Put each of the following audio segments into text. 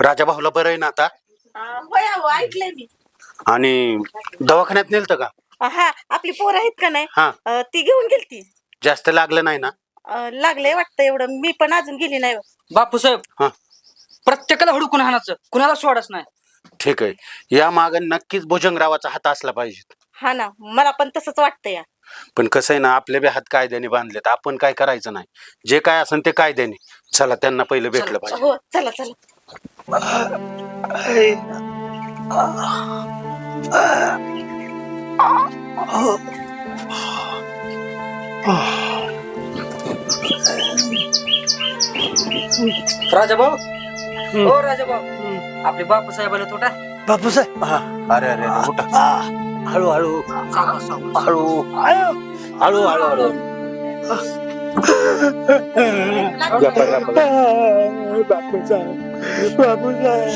राजाभाऊला बरं आहे ना आता? होय अहो, ऐकलंय मी. आणि दवाखान्यात नेलतं का? हा आपली पोरं आहेत का नाही हा. ती घेऊन गेलती. जास्त लागलं नाही ना? लागलंय वाटतं एवढं, मी पण अजून गेली नाही. बापूसाहेब हा. प्रत्येकाला हुडकून हाणाचं, कुणाला सोडच नाही. ठीक आहे, या माग नक्कीच भुजंगरावाचा हात असला पाहिजे. हा ना, मला पण तसंच वाटतं या. पण कसं आहे ना, आपले बी हात कायद्याने बांधलेत, आपण काय करायचं नाही. जे काय असेल ते कायद्याने. चला त्यांना पहिलं भेटलं पाहिजे. हो चला चला. राजाभाऊ, हो राजाभाऊ, आपले बापूसाहेब आले तोटा. बापूसाहेब हा. अरे अरे अरे, उठा. हळू हळू हळू हळू हळू हळू. गप्पा गप्पा.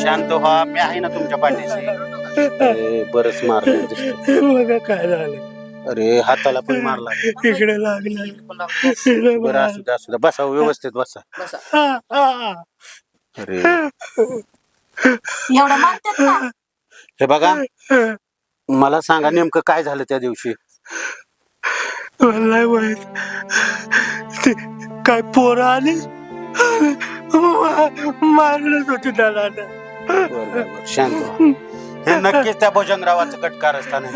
शांत व्हा, मी आहे ना तुमच्या पाठीशी. अरे, बरंच मारलं दिसतं. काय झालं? अरे, हाताला पण मारला. इकडे लागलं. बरं, असू द्या असू द्या, बसा व्यवस्थित बसा. अरे, एवढं मारतात ना. हे बघा, मला सांगा नेमकं काय झालं त्या दिवशी? मला माहित ते काय पोरं आली मारलंच होते त्याला. बरं, शांत व्हा. हे नक्कीच त्या भुजंगरावाचं कटकार असताना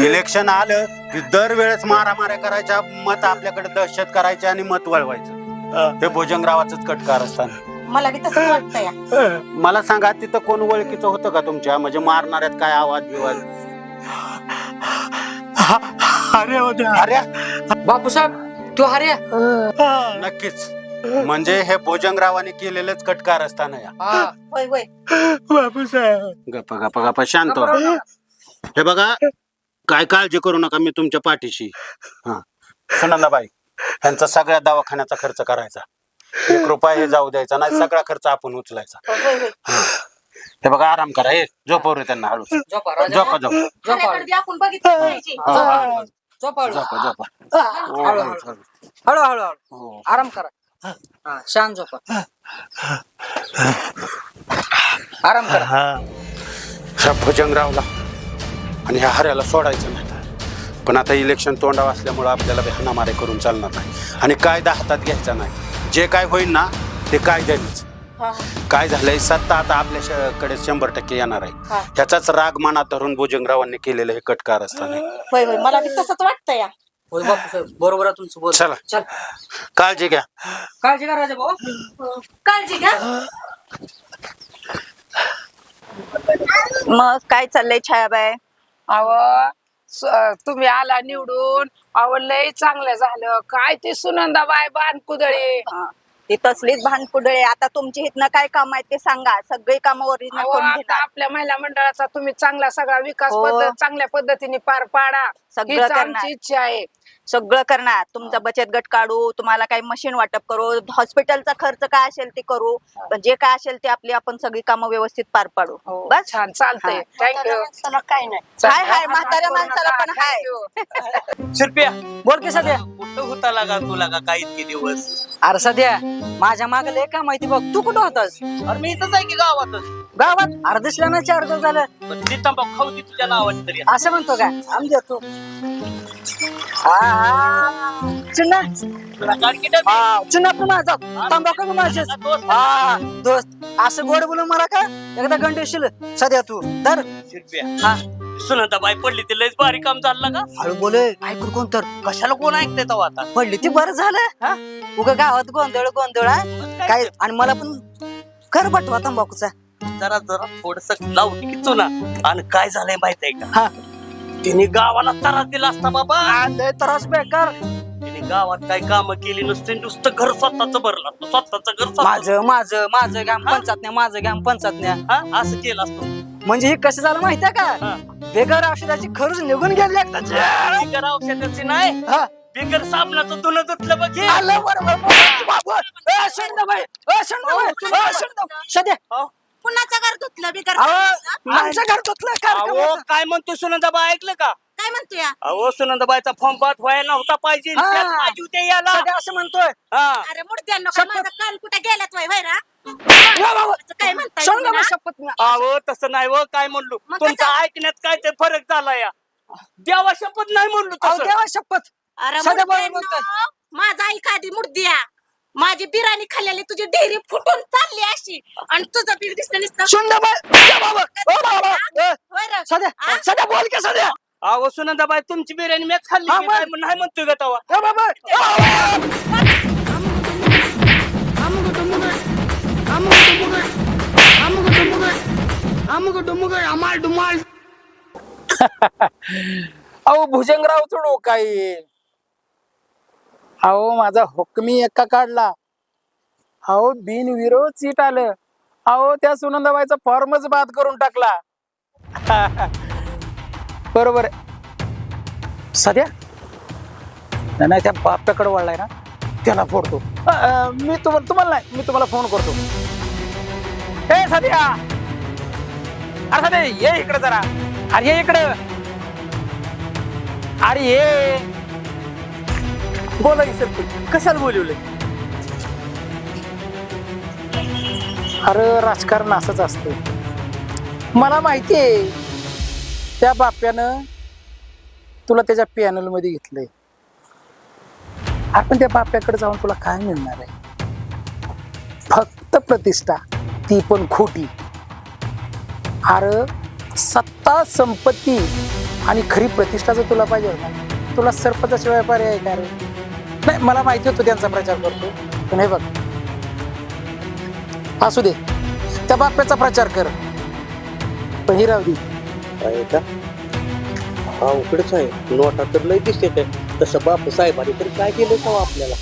इलेक्शन आलं की दरवेळेस मारामाऱ्या करायच्या, मत आपल्याकडे दहशत करायचे आणि मत वळवायचं. ते भुजंगरावाचंच कटकार असताना. मला बी तसंच वाटतं या. मला सांगा, तिथं कोण ओळखीचं होतं का तुमच्या? म्हणजे मारणाऱ्यात काय आवाज बिवाज? अरे होत्या. अरे, बापूसाहेब तू हर्या. नक्कीच. म्हणजे हे भुजंगरावाने केलेलंच कटकार असताना या. होय होय. बापूसाहेब गप्पा गप्पा गप्पा, शांत व्हा. हे बघा, काय काळजी करू नका, मी तुमच्या पाठीशी. हा, सुनंदाबाई, ह्यांचा सगळ्या दवाखान्याचा खर्च करायचा. 1 रुपया हे जाऊ द्यायचा नाही, सगळा खर्च आपण उचलायचा. होय होय. हे बघा, आराम करा. हे झोपवरू त्यांना हळू. झोपा झोपा झोपा. खाण्याकडे बी आपण बघितलं पाहिजे. झोपा झोपा झोपा. हळू हळू हळू आराम करा. हा, शांत झोपा, आराम करा. ह्या भुजंगरावला आणि ह्या हऱ्याला सोडायचं नाही. पण आता इलेक्शन तोंडावर असल्यामुळं आपल्याला हाणामाऱ्या करून चालणार नाही आणि कायदा हातात घ्यायचा नाही. जे काय होईल ना ते कायद्यानेच. काय झालंय, सत्ता आता आपल्याकडे 100% येणार आहे. ह्याचाच राग मनात धरून भुजंगरावांनी केलेलं हे कटकार असताना. होय होय, मला बी तसंच वाटतं या. होय बापूसाहेब, बरोबर आहे तुमचं बोल. चला. चल, काळजी घ्या. काळजी करा राजाभाऊ. काळजी घ्या. मग काय चाललंय छायाबाई? अव तुम्ही आला निवडून, अव लय चांगलं झालं. काय ते सुनंदाबाई बानकुदळे, ती तसलीच भानकुडळे. आता तुमची इथनं काय काम आहे ते सांगा. सगळी कामं ओरिजिनल अहो, करून आता घेणार. आपल्या महिला मंडळाचा तुम्ही चांगला सगळा विकास हो. पद्धत चांगल्या पद्धतीने पार पाडा, सगळं हीच करणार. आमची इच्छा आहे. सगळं करणार. तुमचा बचत गट काढू, तुम्हाला काही मशीन वाटप करू, हॉस्पिटलचा खर्च काय असेल ते करू, पण जे काय असेल ते आपली आपण सगळी कामं व्यवस्थित पार पाडू. हो, बस. छान चालतंय. थँक्यू. काय नाही. हाय म्हाताऱ्या माणसाला पण हाय. शिरप्या बोल की सध्या. कुठं होता लागा तुला का काही इतके दिवस? अरे सध्या माझ्या मागे लय काय माहिती बघ. तू कुठं होतास? अरे मी इथंच आहे की गावातच. गावात? अरे दिसला ना 4 दिवस झालं. पण ती तंबाखू खाऊ दे तुझ्या नावाने तरी. असं म्हणतो काय? आम्ही देतो. चुना तुला काढकी डबी. चुना पण माझा तंबाखू माझेच. दोस्त. हा दोस्त, असं गोड बोलून मला का एकदा गंडेशील सध्या तू तर. शिरप्या. हा, सुनंदाबाई पडली ते लयच भारी काम झालं का? हळू बोले, ऐकू कोण तर. कशाला कोण ऐकते तेव्हा आता? पडली ती बरं झालं. उगा गावात गोंधळ गोंधळ काय. आणि मला पण खरं पाठवा तंबाखूचा. जरा जरा थोडस लावून की चुना. आणि काय झालंय माहित आहे हा. का? तिने गावाला त्रास दिला असता बाबा. लय त्रास बेकार. तिने गावात काय काम केली नसते, नुसतं घर स्वतःच भरलं असतं. स्वतःच घर स्वतःच. माझं माझं माझं घ्या पंचातण्या, माझं घ्या पंचातण्या. हा, असं केलं असतं. म्हणजे हे कसं झालं माहितीये का? हा. बेगर औषधाची खर्च निघून गेली एकदाची. बिगर औषधाची नाही, हा. बिगर साबणाचं धुणं धुतलं बघ हे. आलं बरोबर. बाबू. ए, शंडाबाई. ए, शंडाबाई. ए, शंडाबाई. सध्या. हो. कुणाचं घर धुतलं बिगर अहो, सांगायचं? आमचं घर धुतलं कार्यक्रम अहो होता. काय म्हणतो सुनंदाबाई ऐकलं का काय म्हणतोय अहो सुनंदाबाईचा फॉर्म पास व्हायला नव्हता पाहिजे हा. त्यात पाहिजे होते याला सध्या असं म्हणतोय हा अरे मुडद्यांनो का शपथ. माझा काल कुठे गेलात वैरा या बाबा. काय म्हणताय सांगा तुम्ही मग ना? शपथ मी. अहो तसं नाही व काय म्हणलो मग तुमचा कसं? ऐकण्यात काय ते फरक झाला या देवा शपथ नाही म्हणलो अहो तसं देवा शपथ अरे सध्या बरोबर मुडद्यांनो, बोलतोय. माझा ऐका आधी मुडद्या माझी बिराणी खाल्लेली तुझी डेअरी फुटून चालली अशी आणि तुझं बीर दिसतं नुसतं. सुंदरबाई या बाबा ओ बाबा होय रे. सध्या हा? सध्या बोल की सध्या अहो सुनंदाबाई तुमची बिर्याणी मॅच खाल्ली हा, की मग. काय नाही म्हणतोय का तवा या बाबा अहो भुजंगराव चढो काय अहो माझा हुकमी एक्का काढला अहो बिनविरोध सीट आलं अहो त्या सुनंदाबाईचा फॉर्मच बाद करून टाकला बरोबर आहे. सध्या नाही त्या बाप्याकडे वळलाय ना त्याला फोडतो मी तुम्हाला नाही मी तुम्हाला फोन करतो ए सध्या अरे सध्या ये इकडे जरा अरे ये इकडे अरे ये बोला की सर कशाला बोलवले अरे राजकारण असंच असतं मला माहिती आहे त्या बाप्यानं तुला त्याच्या पॅनल मध्ये घेतलंय आपण त्या बाप्याकडे जाऊन तुला काय मिळणार आहे फक्त प्रतिष्ठा ती पण खोटी अरे सत्ता संपत्ती आणि खरी प्रतिष्ठा जर तुला पाहिजे होता तुला सरपंचाशिवाय पर्याय आहे का रे नाही मला माहिती होतं त्यांचा प्रचार करतो पण हे बघ असू दे त्या बाप्याचा प्रचार कर पण ही राहू दे आहे का हा उकडच आहे नोटा तर लय दिसते ते तसं बापू साहेबांनी तरी काय केलं का आपल्याला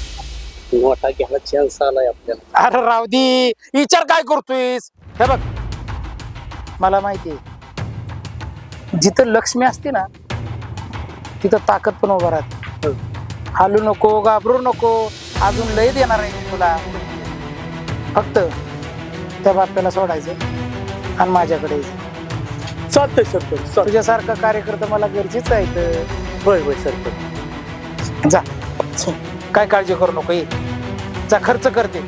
नोटा घ्यायला चान्स आलाय आपल्याला अरे राहू दे विचार काय करतोयस हे बघ मला माहिती आहे जिथं लक्ष्मी असते ना तिथं ताकद पण उभा राहते हालू नको घाबरू नको अजून लय देणार आहे मी तुला फक्त त्या बाप्याला सोडायचं आणि माझ्याकडे यायचं चालतंय सरपंच तुझ्यासारखा कार्यकर्ता मला गरजेचं आहे तर होय होय सरपंच जा काय काळजी करू नको ये जा खर्च करते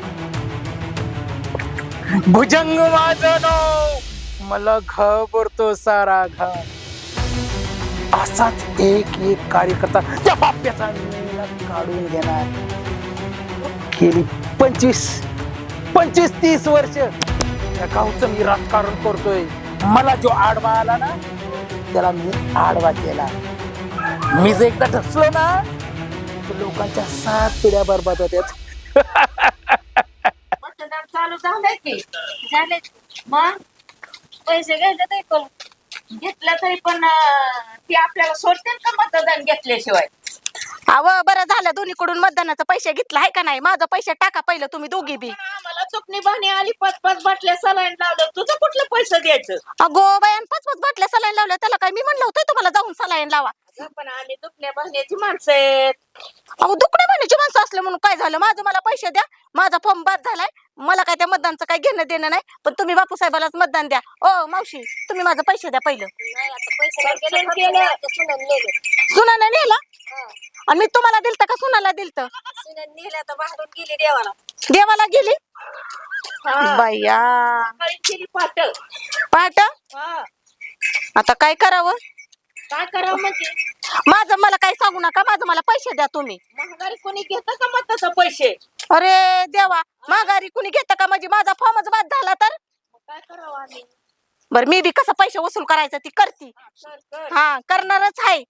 भुजंग माझं नाव मला घाबरतो सारा घाम असाच एक एक कार्यकर्ता त्या बाप्याचा मेळा काढून घेणार गेली 25-30 वर्ष त्या गावचं मी राजकारण करतोय मला जो आडवा आला ना त्याला मी आडवा केला मी जर एकदा ढसलो ना तर लोकांच्या 7 पिढ्या बरबाद होत्यात मतदान चालू झालंय की झाले मग पैसे घ्यायचे तरी पण घेतलं तरी पण ते आपल्याला सोडतील का मतदान घेतल्याशिवाय अव बरं झालं दोन्हीकडून मतदानाचा पैसे घेतला आहे का नाही माझं पैसे टाका पहिलं तुम्ही दोघी बी आम्हाला चुकणी बहाणी आली 5-5 बाटल्या सलाईन लावलं तुझं कुठलं पैसे द्यायचं अगो बायान 5-5 बाटल्या सलाईन लावल्या त्याला काय मी म्हणलं होतं तुम्हाला जाऊन सलाईन लावा अगं, पण आम्ही दुखण्या बहिण्याची माणसं आहेत अहो दुकडे म्हणायची माणसं असलं म्हणून काय झालं माझं मला पैसे द्या माझा फॉर्म बाद झालाय मला काय त्या मतदानचं काय घेणं देणं नाही पण तुम्ही बापू साहेबालाच मतदान द्या ओ मावशी तुम्ही माझं पैसे द्या पहिलं सुनानं नेला आणि मी तुम्हाला दिलत का सुनाला दिलत नेल्या तर बाहेरून गेली देवाला देवाला गेली बाया केली पाट पहाट आता काय करावं काय करावं म्हणजे माझं मला काय सांगू नका माझं मला पैसे द्या तुम्ही महागारी कोणी घेतं का मताचं पैसे अरे देवा माघारी कुणी घेतं का म्हणजे माझा फॉर्मच बाद झाला तर काय करावं आम्ही बर मी बी कसं पैसे वसूल करायचं ती करती हा करणारच आहे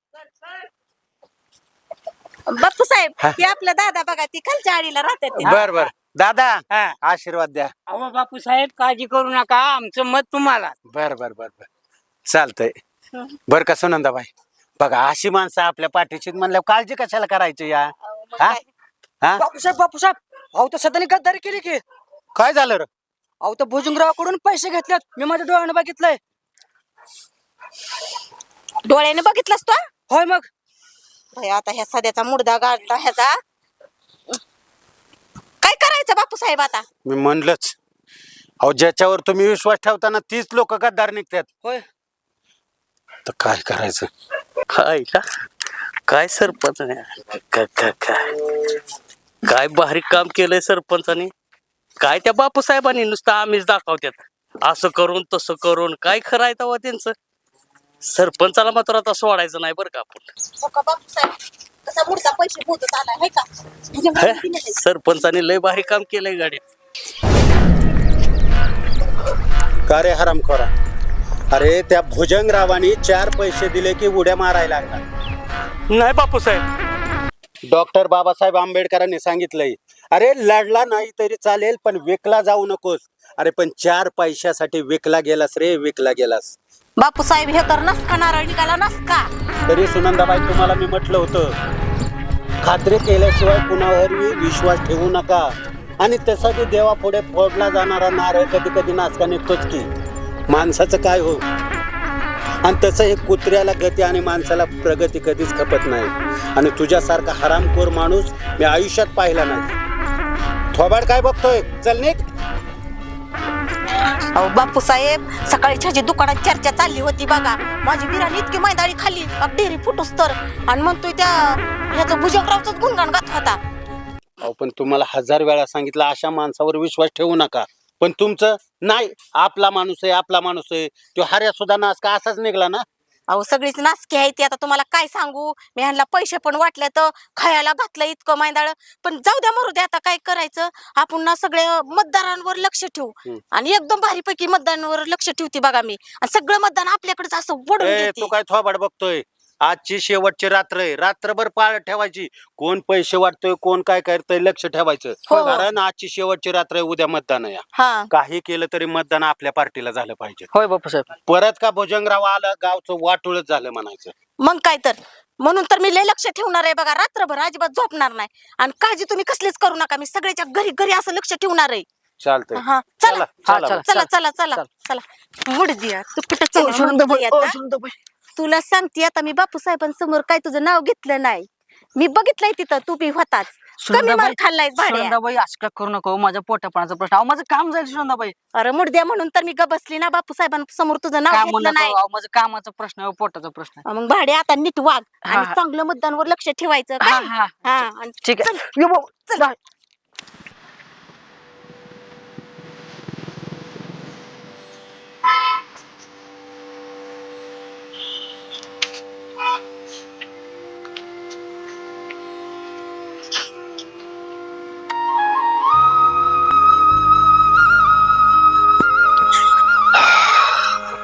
बापू साहेब ती आपला दादा बघा ती खालच्या आडीला राहतात बर बर दादा आशीर्वाद द्या अहो बापू साहेब काळजी करू नका आमचं मत तुम्हाला बर बर बर बर चालतंय बर का सुनंदाबाई बघा अशी माणसं आपल्या पाठीशी म्हणल्या काळजी कशाला करायची या हा हा बापूसाहेब अहो तर सध्याने गद्दारी केली की काय झालं रे अहो तर भुजंगरावाकडून पैसे घेतलेत मी माझ्या डोळ्याने बघितलंय डोळ्याने बघितलंस तू होय मग आता ह्या सध्याचा मुडदा गाडला ह्याचा काय करायचं बापू साहेब आता मी म्हणलंच अहो ज्याच्यावर तुम्ही विश्वास ठेवताना तीच लोक गद्दार निघतात. होय. तर काय करायचं? काय का काय सरपंच काय भारी काम केलंय सरपंचाने. काय त्या बापूसाहेबांनी नुसतं आम्हीच दाखवतात, असं करून तसं करून. काय खरं आहे तेव्हा त्यांचं. सरपंचाला मात्र आता सोडायचं नाही बरं का आपण. हो का बापूसाहेब, कसा मुडदा पैसे मोजत आलाय हाय का? हे, सरपंचाने लय भारी काम केलंय गाडीत. का रे हरामखोरा? अरे त्या भुजंगरावांनी 4 पैसे दिले की उड्या मारायला लागला. नाही बापूसाहेब. डॉक्टर बाबासाहेब आंबेडकरांनी सांगितलंय, अरे लढला नाही तरी चालेल पण विकला जाऊ नकोस. अरे पण 4 पैशासाठी विकला गेलास रे, विकला गेलास. बापूसाहेब हे तर नसका नारळ निघाला नसका. तरी सुनंदाबाई तुम्हाला मी म्हटलं होतं, खात्री केल्याशिवाय कुणावरही विश्वास ठेवू नका. आणि तसाही देवापुढे फोडला जाणारा नारळ कधी कधी नासका निघतोच की. माणसाचं काय हो. आणि तसं हे कुत्र्याला गती आणि माणसाला प्रगती कधीच खपत नाही. आणि तुझ्यासारखा हरामखोर माणूस मी आयुष्यात पाहिला नाही. थोबाड काय बघतोय, चल निघ. अहो बापूसाहेब, सकाळी छाजी दुकानात चर्चा चालली होती बघा. माझी बिराणी इतकी मैदाळी खाली डेअरी फुटूस तर, आणि म्हणतोय त्या ह्याचं भुजंगरावचंच गुणगान गात होता. अहो पण तुम्हाला 1000 वेळा सांगितलं अशा माणसावर विश्वास ठेवू नका. पण तुमचं नाही, आपला माणूस आहे, आपला माणूस आहे. तो हऱ्या सुद्धा नास का असाच निघला ना. अहो सगळीच नासकी आहे ती. आता तुम्हाला काय सांगू, मी ह्यांना पैसे पण वाटले तर खायला घातलं इतकं मैदाळ. पण जाऊ द्या, मरू द्या, आता काय करायचं. आपण ना सगळे मतदारांवर लक्ष ठेवू. आणि एकदम भारीपैकी मतदानावर लक्ष ठेवते बघा मी. आणि सगळं मतदान आपल्याकडेच असं वडून देते. तू काय थोबाड बघतोय? आजची शेवटची रात्र आहे, रात्रभर पाळत ठेवायची. कोण पैसे वाटतोय, कोण काय करतोय, लक्ष ठेवायचं. कारण आजची शेवटची रात्र आहे, उद्या मतदान आहे. हा, काही केलं तरी मतदान आपल्या पार्टीला झालं पाहिजे. होय बापूसाहेब. परत का भुजंगराव आलं, गावचं वाटोळच झालं म्हणायचं. मग काय तर. म्हणून तर मी लय लक्ष ठेवणार आहे बघा, रात्रभर अजिबात झोपणार नाही. आणि काळजी तुम्ही कसलीच करू नका, मी सगळ्याच्या घरी घरी असं लक्ष ठेवणार आहे. चालतंय. हा चला चला चला चला चला चला. मुड दिया तू कुठं चालला? तुला सांगते आता, मी बापूसाहेबांसमोर काय तुझं नाव घेतलं नाही. मी बघितलंय तिथं, तू बी होताच. कमी मार खाल्लाय भाड्या. सुनंदाबाई असं का करू नको, माझ्या पोटापाण्याचा प्रश्न. अहो माझं काम जाईल सुनंदाबाई. अरे मुडद्या, म्हणून तर मी ग बसली ना, बापूसाहेबांसमोर तुझं नाव काय घेतलं म्हणू नाही. नको, माझं कामाचा प्रश्न आहे, पोटाचा प्रश्न आहे. मग भाड्या आता नीट वाग हा, आणि हा. चांगलं मतदानवर लक्ष ठेवायचं हा, काय. हा. हा, आणि ठीक आहे. चल. यो भाऊ, चल.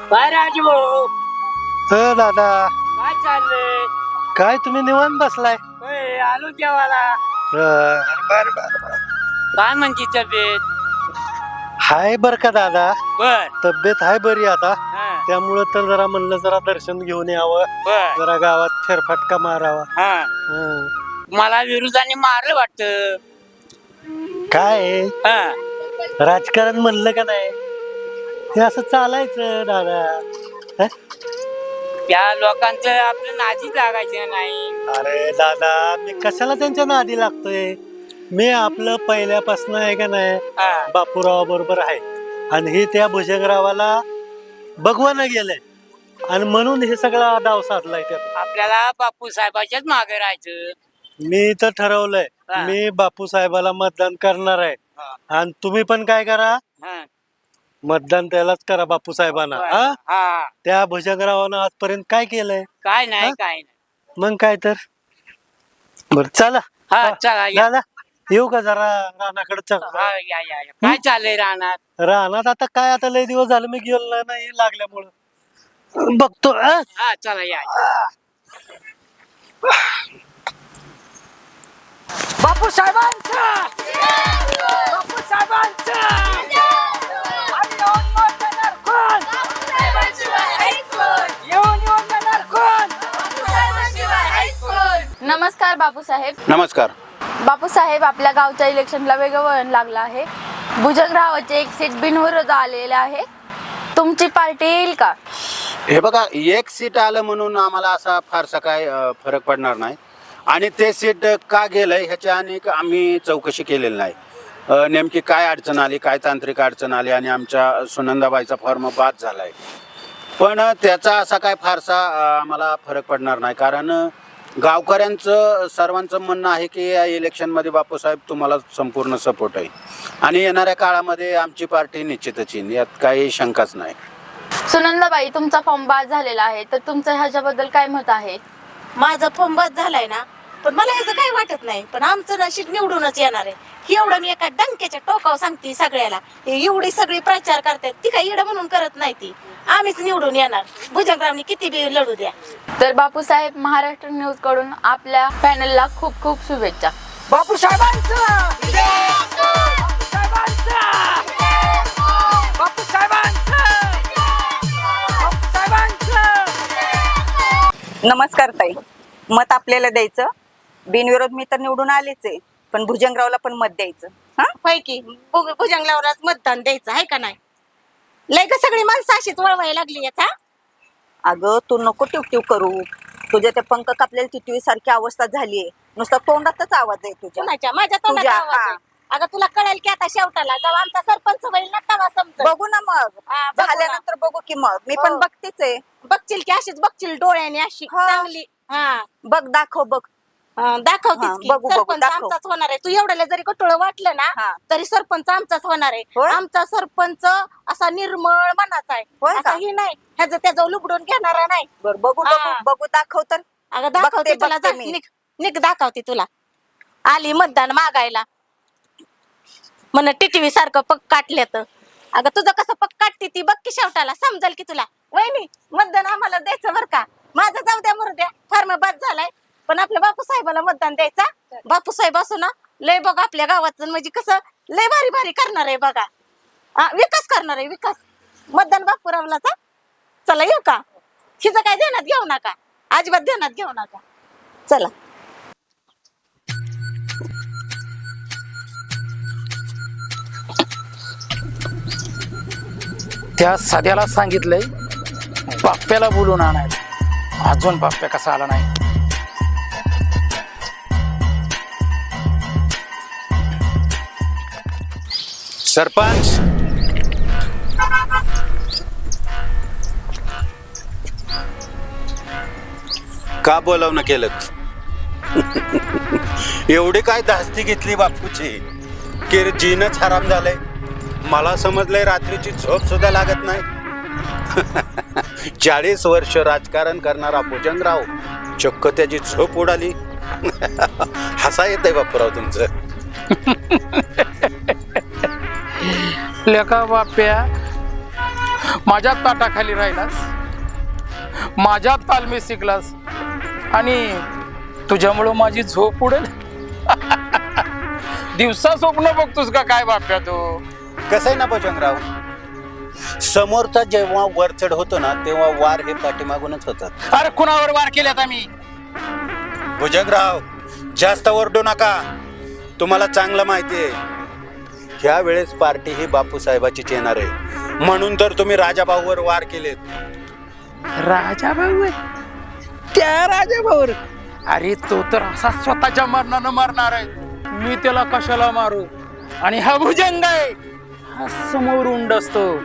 काय राजू भाऊ, दादा, काय चाललंय? काय तुम्ही निवांत बसलाय? होय, आलो जेवायला. बर काय म्हणते तब्येत? हाय बर का दादा, बर तब्येत हाय बरी आता. हा, त्यामुळं तर जरा म्हणलं जरा दर्शन घेऊन यावं, बर जरा गावात फेरफटका मारावा. हा. हं. मला विरोधाने मारलं वाटत. काय आहे? हा, राजकारण म्हणलं का नाही, हे असं चालायचं दादा. हं? त्या लोकांचं आपलं नादी लागायचं नाही. अरे दादा, मी कशाला त्यांच्या नादी लागतोय? मी आपलं पहिल्यापासून आहे का नाही, हा, बापूराव बरोबर आहे. आणि हे त्या भुजंगरावाला बघवानं गेलंय, आणि म्हणून हे सगळा डाव साधलाय त्यात. आपल्याला बापू साहेबाच्याच मागे राहायचं. मी तर ठरवलंय, हा. मी बापू साहेबाला मतदान करणार आहे. हा. आणि तुम्ही पण काय करा, हा, मतदान त्यालाच करा, बापू साहेबांना. हा? हा, त्या भुजंगरावानं आजपर्यंत काय केलंय? काय नाही हा? काय नाही. मग काय तर. बर चला. हा, चला या. दादा, येऊ का जरा रानाकडे? हा, या या या. काय चाललंय रानात? रानात आता काय, आता लय दिवस झालं मी गेलो नाही, लागल्यामुळं बघतो. हा, चला या. बापू साहेबांचा बापू साहेबांचा नमस्कार बापूसाहेब. नमस्कार. बापूसाहेब, आपल्या गावच्या इलेक्शनला वेगळं वळण लागलं आहे. भुजंगरावाचे एक सीट बिनविरोध आलेले आहे. तुमची पार्टी येईल का? हे बघा, एक सीट आलं म्हणून आम्हाला असा फारसा काय फरक पडणार नाही. आणि ते सीट का गेलंय ह्याच्या अनेक आम्ही चौकशी केलेली नाही. नेमकी काय अडचण आली, काय तांत्रिक अडचण आली आणि आमच्या सुनंदाबाईचा फॉर्म बाद झालाय. पण त्याचा असा काय फारसा आम्हाला फरक पडणार नाही, कारण गावकऱ्यांचं सर्वांचं म्हणणं आहे की या इलेक्शनमध्ये बापूसाहेब तुम्हाला संपूर्ण सपोर्ट आहे आणि येणाऱ्या काळामध्ये आमची पार्टी निश्चितच येईल, यात काही शंकाच नाही. सुनंदाबाई, तुमचा फॉर्म बाद झालेला आहे, तर तुमचं ह्याच्याबद्दल काय मत आहे? माझा फॉर्म बाद झालाय ना, पण मला याचं काही वाटत नाही. पण आमचं नशीब निवडूनच येणार आहे, ही एवढं मी एका डंक्याच्या टोकावर सांगते सगळ्याला. एवढी सगळी प्रचार करतात, ती काही येडं म्हणून करत नाही, ती आम्हीच निवडून येणार. भुजंगरावनी किती बी लढू द्या. तर बापूसाहेब महाराष्ट्र न्यूज कडून आपल्या पॅनलला खूप खूप शुभेच्छा. नमस्कार ताई. मत आपल्याला द्यायचं, बिनविरोध मी तर निवडून आलेच आहे, पण भुजंगरावला पण मत द्यायचं. हा, होय की भुजंगरावलाच मतदान द्यायचं आहे का नाही? लय का सगळी माणसं अशीच वळवायला लागली याचा. अगं तू नको टिवटिव करू, तुझ्या त्या पंख कापलेल्या टिटवी सारखी अवस्था झालीये, नुसता तोंडातच आवाज आहे तुझ्या. कुणाच्या? माझ्या तोंडात तुझ्या, आवाज आहे. हा. अगं तुला कळेल की आता शेवटाला जेव्हा आमचा सरपंच होईल ना तेव्हा समजेल. बघू ना मग, हा, बघू ना. झाल्यानंतर बघू की मग. मी पण हो. बघतेच आहे. बघशील की अशीच बघशील डोळ्याने अशी हा. चांगली. हा बघ, दाखव बघ. दाखवतीच हा, की बघू, बघू, सरपंच दाखव. आमचाच होणार आहे. तू एवढ्याला जरी कटोळ वाटलं ना हा. तरी सरपंच आमचाच होणार आहे. होय? आमचा सरपंच असा निर्मळ मनाचा आहे, होय का? असा ही नाही ह्याचं त्याचं लुबडून घेणारा नाही. बर, बघू हा. बघू बघू, दाखव तर. अगं दाखवते बघते, तुला, बघते जा, मी. निक दाखवते तुला. आली मतदान मागायला म्हण टिटवी सारखं पग काटल्या तर. अगं तुझं कसं पग काटते ती बघ की शेवटाला समजेल की तुला. वहिनी मतदान आम्हाला द्यायचं बरं का. माझं जाऊ द्या मरू द्या, फॉर्म बाद झालाय, पण आपल्या बापूसाहेबाला मतदान द्यायचा. बापूसाहेब असो ना, लय बघ आपल्या गावाचं म्हणजे कसं लय भारी भारी करणार आहे बघा. विकास करणार आहे, विकास. मतदान बापूरावलाचा. चला येऊ का? हिचं काय ध्यानात घेऊ नका, अजिबात ध्यानात घेऊ नका. चला. त्या साध्याला सांगितलंय बाप्प्याला बोलून आणायला, अजून बाप्प्या कसा आला नाही. सरपंच, का बोलावणं केलं? एवढी काय धास्ती घेतली बापूची की जीनच हराम झालंय. मला समजलंय रात्रीची झोप सुद्धा लागत नाही. 40 वर्ष राजकारण करणारा भुजंगराव चक्क त्याची झोप उडाली. हसा येतंय बापूराव तुमचं. लेका बाप्या, माझ्या ताटाखाली राहिलास, माझ्या तालमी शिकलास आणि तुझ्यामुळं माझी झोप उडेल. दिवसा स्वप्न बघतोस का काय बाप्या तू? कसं आहे ना भुजंगराव, समोरचा जेव्हा वरचढ होतो ना तेव्हा वार हे पाठीमागूनच होतात. अरे कुणावर वार केल्यात आम्ही? भुजंगराव, जास्त ओरडू नका, तुम्हाला चांगलं माहिती आहे ह्या वेळेस पार्टी ही बापूसाहेबाचीच येणार आहे, म्हणून तर तुम्ही राजाभाऊवर वार केलेत. राजाभाऊ? त्या राजाभाऊवर? अरे तो तर असा स्वतःच्या मरणानं मरणार आहे, मी त्याला कशाला मारू? आणि हा भुजंग आहे, हा समोरून डसतो,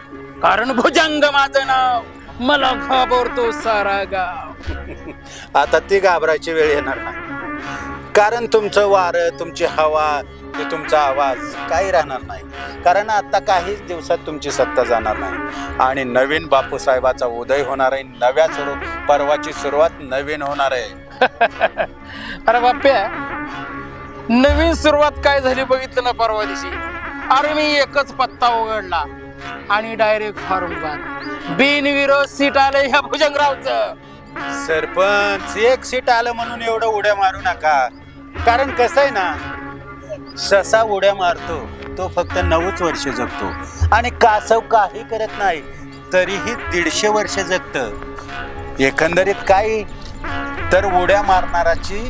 कारण भुजंग माझं नाव, मला घाबरतो सारा गाव. आता ती घाबरायची वेळ येणार नाही, कारण तुमचं वारं, तुमची हवा, ते तुमचा आवाज काही राहणार नाही. कारण आता काहीच दिवसात तुमची सत्ता जाणार नाही आणि नवीन बापूसाहेबाचा उदय होणार आहे. नव्या पर्वाची सुरुवात नवीन होणार आहे. अरे बाप्या, नवीन सुरुवात काय झाली बघितलं ना परवा दिवशी? अरे मी एकच पत्ता उघडला आणि डायरेक्ट फॉर्म बाद, बिनविरोध सीट आलं ह्या भुजंगरावचं. सरपंच, एक सीट आलं म्हणून एवढं उड्या मारू नका, कारण कसं आहे ना, ससा उड्या मारतो तो फक्त 9 वर्ष जगतो आणि कासव काही करत नाही तरीही 150 वर्ष जगत. एकंदरीत काय तर उड्या मारणाराची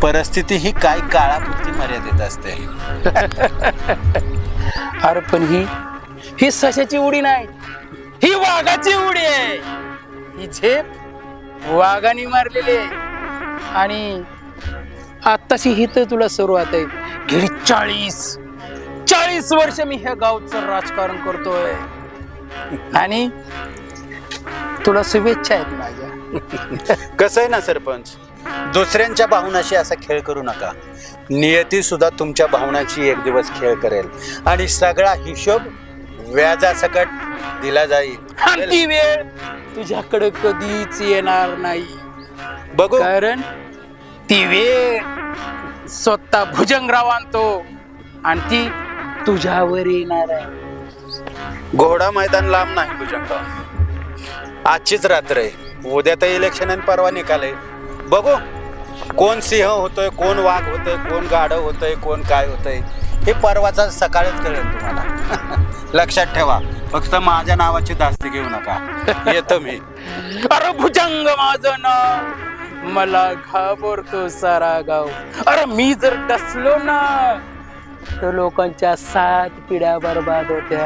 परिस्थिती ही काही काळापुरती मर्यादित असते. अरे पण ही सशाची उडी नाही, ही वाघाची उडी आहे. ही झेप वाघाने मारलेली आहे आणि आत्ताशी ही तर तुला सुरुवात आहे. गेली 40 40 वर्ष मी ह्या गावचं राजकारण करतोय आणि तुला शुभेच्छा आहेत माझ्या. कसं आहे ना सरपंच, दुसऱ्यांच्या भावनाशी असा खेळ करू नका. नियती सुद्धा तुमच्या भावनाची एक दिवस खेळ करेल आणि सगळा हिशोब व्याजासकट दिला जाईल. आणि ती वेळ तुझ्याकडे कधीच येणार नाही. बघू. कारण ती वेळ स्वतः भुजंगराव आणतो आणि ती तुझ्यावर येणार आहे. घोडा मैदान लांब नाही भुजंगराव. आजचीच रात्र आहे. उद्या तर इलेक्शन आणि परवा निकाल आहे. बघू कोण सिंह होतोय, कोण वाघ होतोय, कोण गाढव होतोय, कोण काय होतंय हे परवाचा सकाळच कळेल तुम्हाला. लक्षात ठेवा, फक्त माझ्या नावाची दास्ती घेऊ नका. येतो मी. अरे भुजंग माझं नाव, मला घाबरतो सारा गाव. अरे मी जर डसलो ना तर लोकांच्या 7 पिढ्या बर्बाद होत्या.